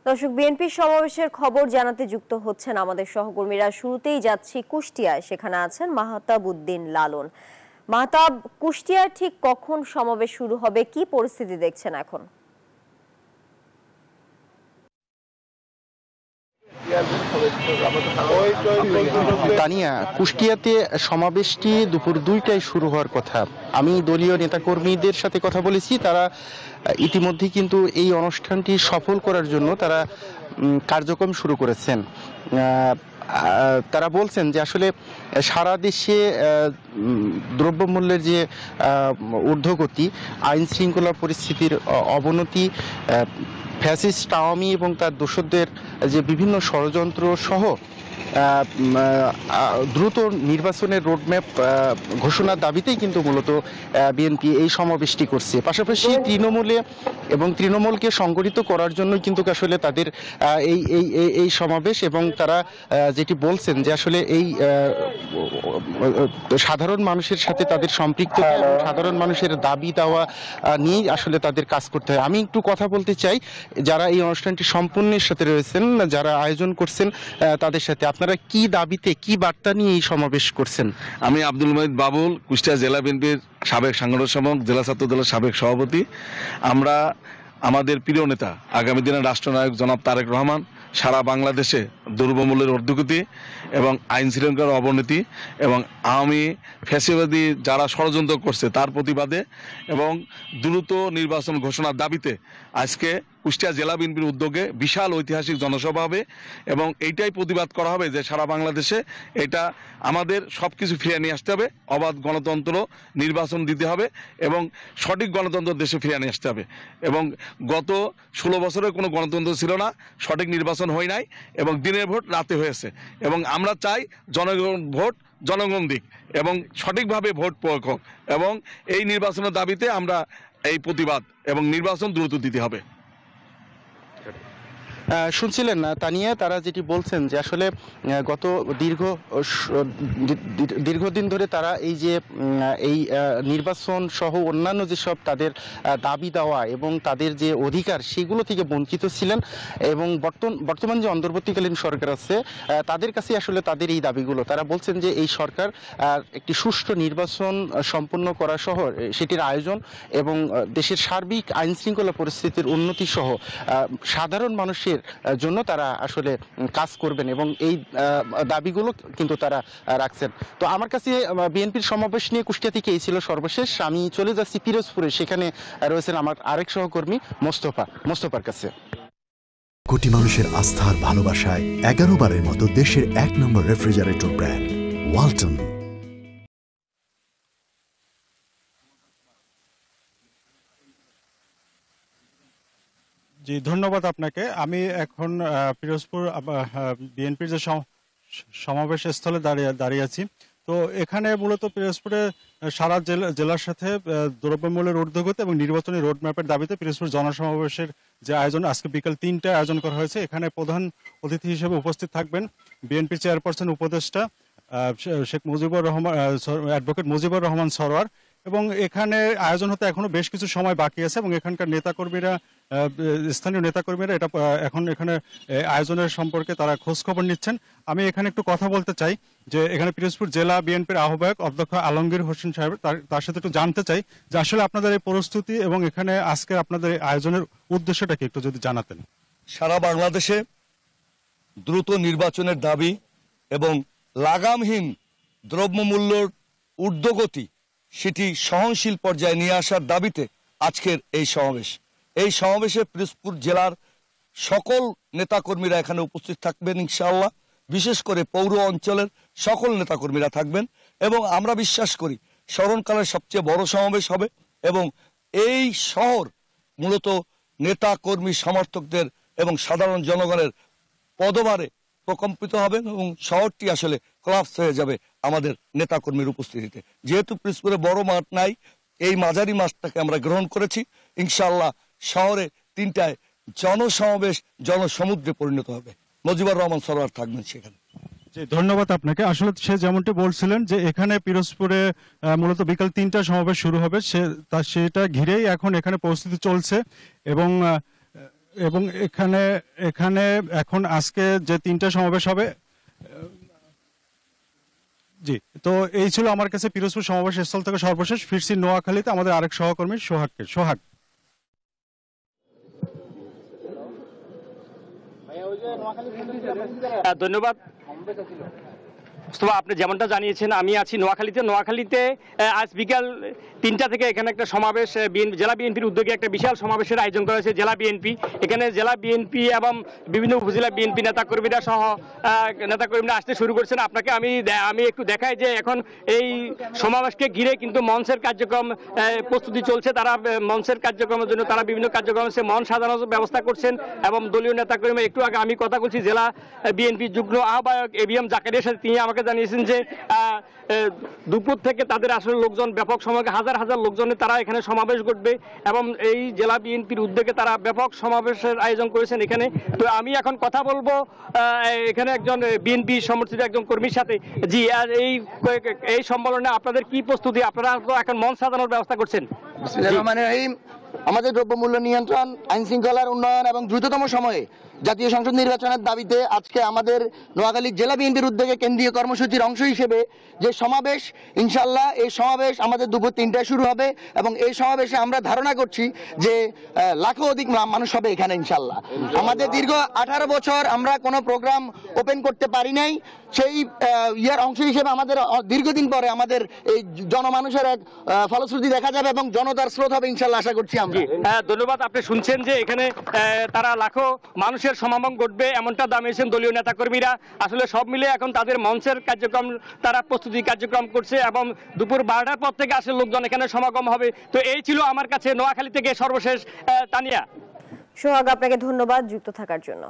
দর্শক, বিএনপির সমাবেশের খবর জানাতে যুক্ত হচ্ছেন আমাদের সহকর্মীরা। শুরুতেই যাচ্ছি কুষ্টিয়ায়, সেখানে আছেন মাহতাব উদ্দিন লালন। মাহতাব, কুষ্টিয়ায় ঠিক কখন সমাবেশ শুরু হবে, কি পরিস্থিতি দেখছেন এখন? তানিয়া, কুষ্টিয়াতে সমাবেশটি দুপুর 2টায় শুরু হওয়ার কথা। আমি দলীয় নেতাকর্মীদের সাথে কথা বলেছি, তারা ইতিমধ্যে কিন্তু এই অনুষ্ঠানটি সফল করার জন্য তারা কার্যক্রম শুরু করেছেন। তারা বলছেন যে আসলে সারা দেশে দ্রব্যমূল্যের যে ঊর্ধ্বগতি, আইন শৃঙ্খলা পরিস্থিতির অবনতি, ফ্যাসিস্ট আওয়ামী এবং তার দোসরদের যে বিভিন্ন ষড়যন্ত্র সহ দ্রুত নির্বাচনের রোডম্যাপ ঘোষণার দাবিতেই কিন্তু মূলত বিএনপি এই সমাবেশটি করছে। পাশাপাশি তৃণমূলকে সংগঠিত করার জন্যই কিন্তু আসলে তাদের এই সমাবেশ, এবং তারা যেটি বলছেন যে আসলে এই সাধারণ মানুষের সাথে তাদের সম্পৃক্ততা এবং সাধারণ মানুষের দাবি দাওয়া নিয়েই আসলে তাদের কাজ করতে হয়। আমি একটু কথা বলতে চাই যারা এই অনুষ্ঠানটি সম্পূর্ণের সাথে রয়েছেন, যারা আয়োজন করছেন তাদের সাথে। আপনারা কি দাবিতে, কি বার্তা নিয়ে এই সমাবেশ করছেন? আমি আব্দুল মাজিদ বাবুল, কুষ্টিয়া জেলা বিএনপির সাবেক সাংগঠনিক সম্পাদক, জেলা ছাত্র দলের সাবেক সভাপতি। আমরা আমাদের প্রিয় নেতা, আগামী দিনের রাষ্ট্রনায়ক জনাব তারেক রহমান সারা বাংলাদেশে দ্রব্যমূল্যের ঊর্ধ্বগতি এবং আইন শৃঙ্খলার অবনতি এবং আওয়ামী ফ্যাসিবাদী যারা ষড়যন্ত্র করছে তার প্রতিবাদে এবং দ্রুত নির্বাচন ঘোষণার দাবিতে আজকে কুষ্টিয়া জেলা বিএনপির উদ্যোগে বিশাল ঐতিহাসিক জনসভা হবে এবং এইটাই প্রতিবাদ করা হবে যে সারা বাংলাদেশে এটা আমাদের সব কিছু ফিরিয়ে নিয়ে আসতে হবে, অবাধ গণতন্ত্র নির্বাচন দিতে হবে এবং সঠিক গণতন্ত্র দেশে ফিরিয়ে নিয়ে আসতে হবে। এবং গত 16 বছরের কোনো গণতন্ত্র ছিল না, সঠিক নির্বাচন হয় নাই এবং দিনের ভোট রাতে হয়েছে। এবং আমরা চাই জনগণ ভোট জনগণ দিক এবং সঠিকভাবে ভোট প্রয়োগ হোক, এবং এই নির্বাচনের দাবিতে আমরা এই প্রতিবাদ এবং নির্বাচন দ্রুত দিতে হবে। শুনছিলেন না তানিয়া, তারা যেটি বলছেন যে আসলে গত দীর্ঘদিন ধরে তারা এই নির্বাচন সহ অন্যান্য যেসব তাদের দাবি দেওয়া এবং তাদের যে অধিকার সেগুলো থেকে বঞ্চিত ছিলেন, এবং বর্তমান যে অন্তর্বর্তীকালীন সরকার আছে তাদের কাছে আসলে তাদের এই দাবিগুলো, তারা বলছেন যে এই সরকার একটি সুষ্ঠু নির্বাচন সম্পন্ন করা সহ সেটির আয়োজন এবং দেশের সার্বিক আইন শৃঙ্খলা পরিস্থিতির উন্নতি সহ সাধারণ মানুষের জন্য তারা আসলে কাজ করবেন, এবং এই দাবিগুলো কিন্তু তারা রাখছেন। তো আমার কাছে বিএনপির সমাবেশ নিয়ে কুষ্টিয়া থেকে এই ছিল সর্বশেষ। আমি চলে যাচ্ছি পিরোজপুরে, সেখানে রয়েছেন আমার আরেক সহকর্মী মোস্তফার কাছে। কোটি মানুষের আস্থার ভালোবাসায় 11 বারের মতো দেশের 1 নম্বর রেফ্রিজারেটর ব্র্যান্ড ওয়ালটন। জি, ধন্যবাদ আপনাকে। আমি এখন পিরোজপুর বিএনপির যে সমাবেশ স্থলে দাঁড়িয়ে আছি। তো এখানে মূলত পিরোজপুরে সারা জেলার সাথে দ্রব্যমূল্যের ঊর্ধ্বগতি এবং নির্বাচনী রোডম্যাপের দাবিতে পিরোজপুর জনসমাবেশের যে আয়োজন আজকে বিকেল 3টায় আয়োজন করা হয়েছে। এখানে প্রধান অতিথি হিসেবে উপস্থিত থাকবেন বিএনপি চেয়ারপারসন উপদেষ্টা শেখ অ্যাডভোকেট মুজিবুর রহমান সরোয়ার, এবং এখানে আয়োজন হতে এখনো বেশ কিছু সময় বাকি আছে এবং এখানকার স্থানীয় নেতাকর্মীরা এখানে আয়োজনের সম্পর্কে তারা খোঁজ খবর নিচ্ছেন। আমি এখানে একটু কথা বলতে চাই যে এখানে পিরোজপুর জেলা বিএনপির আহ্বায়ক অধ্যক্ষ আলমগীর হোসেন সাহেব, তার সাথে একটু জানতে চাই যে আসলে আপনাদের এই প্রস্তুতি এবং এখানে আজকে আপনাদের আয়োজনের উদ্দেশ্যটা কি একটু যদি জানাতেন। সারা বাংলাদেশে দ্রুত নির্বাচনের দাবি এবং লাগামহীন দ্রব্যমূল্যর ঊর্ধ্বগতি সেটি সহনশীল পর্যায়ে নিয়ে আসার দাবিতে আজকের এই সমাবেশ। এই সমাবেশে পিরোজপুর জেলার সকল নেতাকর্মীরা এখানে উপস্থিত থাকবেন ইনশাআল্লাহ, বিশেষ করে পৌর অঞ্চলের সকল নেতাকর্মীরা থাকবেন এবং আমরা বিশ্বাস করি স্মরণকালের সবচেয়ে বড় সমাবেশ হবে এবং এই শহর মূলত নেতা কর্মী সমর্থকদের এবং সাধারণ জনগণের পদভারে প্রকম্পিত হবে এবং শহরটি আসলে কোলাপস হয়ে যাবে আমাদের নেতাকর্মীর উপস্থিতিতে। যেহেতু পিরোজপুরে বড় মাঠ নাই, এই মাঝারি মাঠটাকে আমরা গ্রহণ করেছি। ইনশাআল্লাহ শহরে 3টায় জনসমাবেশ জনসমুদ্রে পরিণত হবে। মুজিবুর রহমান সরোয়ার থাকবেন সেখানে। ধন্যবাদ আপনাকে। আসলে সে যেমনটি বলছিলেন যে এখানে পিরোজপুরে মূলত বিকাল 3টায় সমাবেশ শুরু হবে, সেটা ঘিরেই এখন এখানে প্রস্তুতি চলছে এবং এবং এখানে এখানে এখন আজকে যে 3টা সমাবেশ হবে, জি, তো এই ছিল আমার কাছে পিরোজপুর সমাবেশ স্থল থেকে সর্বশেষ। ফিরছি নোয়াখালীতে আমাদের আরেক সহকর্মী সোহাগ। ধন্যবাদ। আপনি যেমনটা জানিয়েছেন, আমি আছি নোয়াখালীতে আজ বিকাল 3টা থেকে এখানে একটা সমাবেশ জেলা বিএনপির উদ্যোগে একটা বিশাল সমাবেশের আয়োজন করা হয়েছে। জেলা বিএনপি এখানে জেলা বিএনপি এবং বিভিন্ন উপজেলা বিএনপি নেতাকর্মীরা সহ নেতাকর্মীরা আসতে শুরু করেছেন। আপনাকে আমি একটু দেখাই যে এখন এই সমাবেশকে ঘিরে কিন্তু মঞ্চের কার্যক্রম প্রস্তুতি চলছে। তারা মঞ্চের কার্যক্রমের জন্য তারা বিভিন্ন কার্যক্রম মঞ্চ সাজানোর ব্যবস্থা করছেন এবং দলীয় নেতাকর্মী একটু আগে আমি কথা বলছি জেলা বিএনপি যুগ্ম আহ্বায়ক এবিএম জাকারিয়ার সাথে, তিনি আমাকে জানিয়েছেন যে দুপুর থেকে তাদের আসলে লোকজন ব্যাপক সময় হাজার হাজার লোকজনের তারা এখানে সমাবেশ ঘটবে এবং এই জেলা বিএনপির উদ্যোগে তারা ব্যাপক সমাবেশের আয়োজন করেছেন এখানে। তো আমি এখন কথা বলবো এখানে একজন বিএনপি সমর্থিত একজন কর্মীর সাথে। জি, আর এই সম্মেলনে আপনাদের কি প্রস্তুতি? আপনারা তো এখন মঞ্চ সাজানোর ব্যবস্থা করছেন। আমাদের দ্রব্যমূল্য নিয়ন্ত্রণ, আইন শৃঙ্খলার উন্নয়ন এবং দ্রুততম সময়ে জাতীয় সংসদ নির্বাচনের দাবিতে আজকে আমাদের নোয়াখালী জেলা বিএনপির উদ্যোগে কেন্দ্রীয় কর্মসূচির অংশ হিসেবে যে সমাবেশ, ইনশাল্লাহ এই সমাবেশ আমাদের দুপুর 3টায় শুরু হবে এবং এই সমাবেশে আমরা ধারণা করছি যে লাখো অধিক মানুষ হবে এখানে ইনশাল্লাহ। আমাদের দীর্ঘ 18 বছর আমরা কোনো প্রোগ্রাম ওপেন করতে পারি নাই, সেই ইয়ার অংশ হিসেবে আমাদের দীর্ঘদিন পরে আমাদের এই জনমানুষের এক ফলশ্রুতি দেখা যাবে এবং জনতার স্রোত হবে ইনশাল্লাহ, আশা করছি আমরা। ধন্যবাদ। আপনি শুনছেন যে এখানে তারা লাখো মানুষের সমাগম ঘটবে এমনটা জানিয়েছেন দলীয় নেতাকর্মীরা। আসলে সব মিলে এখন তাদের মঞ্চের কার্যক্রম তারা প্রস্তুতি কার্যক্রম করছে এবং দুপুর 12টার পর থেকে আসলে লোকজন এখানে সমাগম হবে। তো এই ছিল আমার কাছে নোয়াখালী থেকে সর্বশেষ। তানিয়া, সোহাগ, আপনাকে ধন্যবাদ যুক্ত থাকার জন্য।